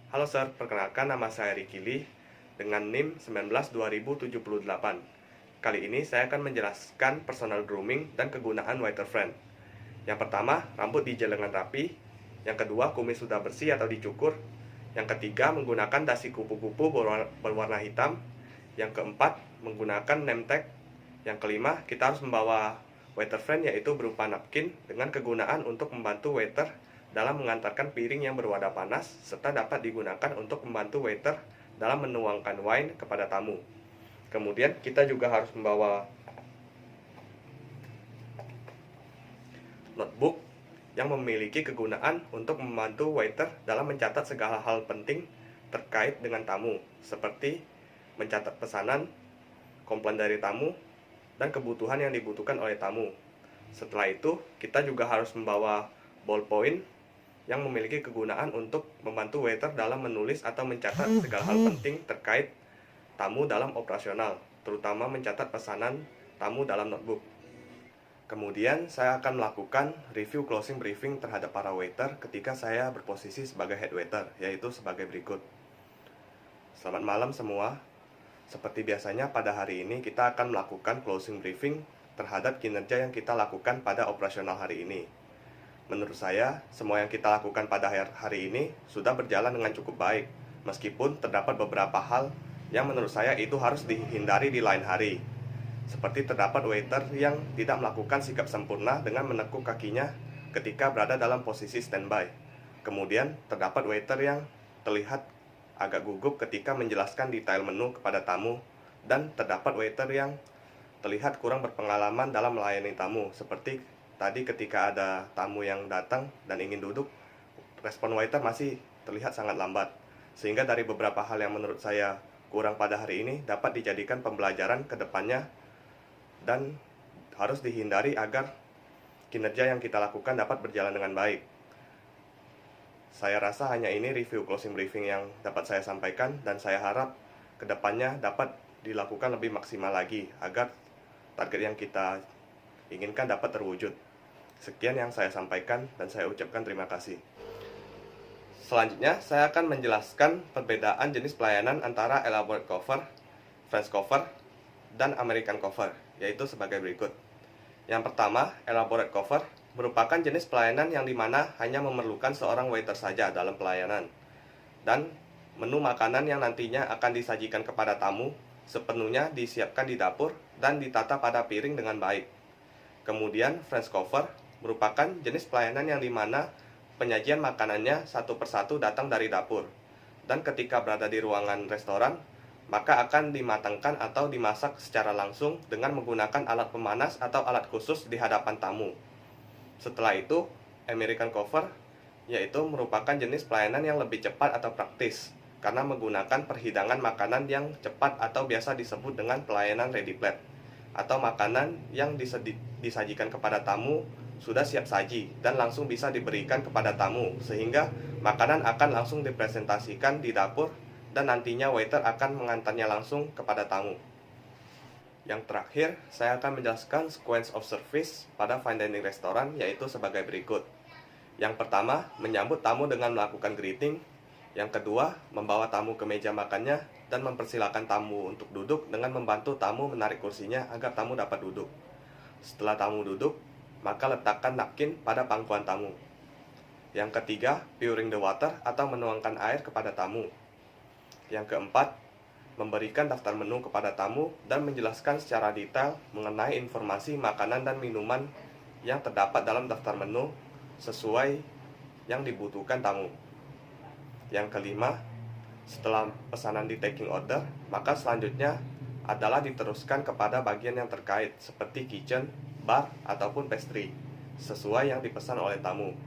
Halo Sir, perkenalkan nama saya Ricky Lee dengan NIM 192078. Kali ini saya akan menjelaskan personal grooming dan kegunaan waiter friend. Yang pertama, rambut dijel dengan rapi. Yang kedua, kumis sudah bersih atau dicukur. Yang ketiga, menggunakan dasi kupu-kupu berwarna hitam. Yang keempat, menggunakan name tag. Yang kelima, kita harus membawa waiter friend yaitu berupa napkin dengan kegunaan untuk membantu waiter dalam mengantarkan piring yang berwadah panas, serta dapat digunakan untuk membantu waiter dalam menuangkan wine kepada tamu. Kemudian kita juga harus membawa notebook yang memiliki kegunaan untuk membantu waiter dalam mencatat segala hal penting terkait dengan tamu, seperti mencatat pesanan, komplain dari tamu, dan kebutuhan yang dibutuhkan oleh tamu. Setelah itu, kita juga harus membawa ballpoint yang memiliki kegunaan untuk membantu waiter dalam menulis atau mencatat segala hal penting terkait tamu dalam operasional, terutama mencatat pesanan tamu dalam notebook. Kemudian saya akan melakukan review closing briefing terhadap para waiter ketika saya berposisi sebagai head waiter, yaitu sebagai berikut. Selamat malam semua. Seperti biasanya pada hari ini kita akan melakukan closing briefing terhadap kinerja yang kita lakukan pada operasional hari ini. Menurut saya, semua yang kita lakukan pada hari ini sudah berjalan dengan cukup baik, meskipun terdapat beberapa hal yang menurut saya itu harus dihindari di lain hari. Seperti terdapat waiter yang tidak melakukan sikap sempurna dengan menekuk kakinya ketika berada dalam posisi standby. Kemudian, terdapat waiter yang terlihat agak gugup ketika menjelaskan detail menu kepada tamu, dan terdapat waiter yang terlihat kurang berpengalaman dalam melayani tamu, seperti tadi ketika ada tamu yang datang dan ingin duduk, respon waiter masih terlihat sangat lambat. Sehingga dari beberapa hal yang menurut saya kurang pada hari ini dapat dijadikan pembelajaran ke depannya dan harus dihindari agar kinerja yang kita lakukan dapat berjalan dengan baik. Saya rasa hanya ini review closing briefing yang dapat saya sampaikan, dan saya harap ke depannya dapat dilakukan lebih maksimal lagi agar target yang kita inginkan dapat terwujud. Sekian yang saya sampaikan dan saya ucapkan terima kasih. Selanjutnya, saya akan menjelaskan perbedaan jenis pelayanan antara elaborate cover, French cover, dan American cover, yaitu sebagai berikut. Yang pertama, elaborate cover merupakan jenis pelayanan yang dimana hanya memerlukan seorang waiter saja dalam pelayanan, dan menu makanan yang nantinya akan disajikan kepada tamu sepenuhnya disiapkan di dapur dan ditata pada piring dengan baik. Kemudian, French cover merupakan jenis pelayanan yang dimana penyajian makanannya satu persatu datang dari dapur, dan ketika berada di ruangan restoran, maka akan dimatangkan atau dimasak secara langsung dengan menggunakan alat pemanas atau alat khusus di hadapan tamu. Setelah itu, American cover yaitu merupakan jenis pelayanan yang lebih cepat atau praktis, karena menggunakan perhidangan makanan yang cepat atau biasa disebut dengan pelayanan ready plate, atau makanan yang disajikan kepada tamu sudah siap saji dan langsung bisa diberikan kepada tamu, sehingga makanan akan langsung dipresentasikan di dapur dan nantinya waiter akan mengantarnya langsung kepada tamu. Yang terakhir, saya akan menjelaskan sequence of service pada fine dining restoran, yaitu sebagai berikut. Yang pertama, menyambut tamu dengan melakukan greeting. Yang kedua, membawa tamu ke meja makannya dan mempersilahkan tamu untuk duduk dengan membantu tamu menarik kursinya agar tamu dapat duduk. Setelah tamu duduk, maka letakkan napkin pada pangkuan tamu. Yang ketiga, pouring the water atau menuangkan air kepada tamu. Yang keempat, memberikan daftar menu kepada tamu dan menjelaskan secara detail mengenai informasi makanan dan minuman yang terdapat dalam daftar menu sesuai yang dibutuhkan tamu. Yang kelima, setelah pesanan di taking order, maka selanjutnya adalah diteruskan kepada bagian yang terkait seperti kitchen, bar, ataupun pastry sesuai yang dipesan oleh tamu.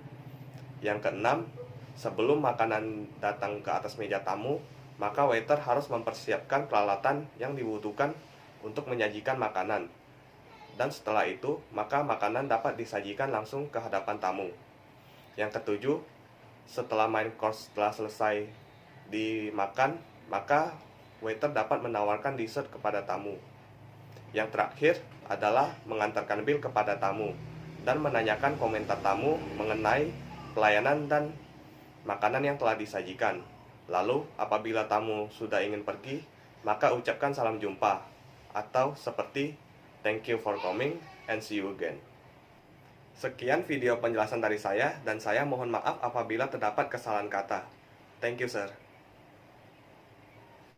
Yang keenam, sebelum makanan datang ke atas meja tamu, maka waiter harus mempersiapkan peralatan yang dibutuhkan untuk menyajikan makanan. Dan setelah itu, maka makanan dapat disajikan langsung ke hadapan tamu. Yang ketujuh, setelah main course telah selesai dimakan, maka waiter dapat menawarkan dessert kepada tamu. Yang terakhir adalah mengantarkan bill kepada tamu dan menanyakan komentar tamu mengenai pelayanan dan makanan yang telah disajikan. Lalu, apabila tamu sudah ingin pergi, maka ucapkan salam jumpa, atau seperti thank you for coming and see you again. Sekian video penjelasan dari saya, dan saya mohon maaf apabila terdapat kesalahan kata. Thank you, sir.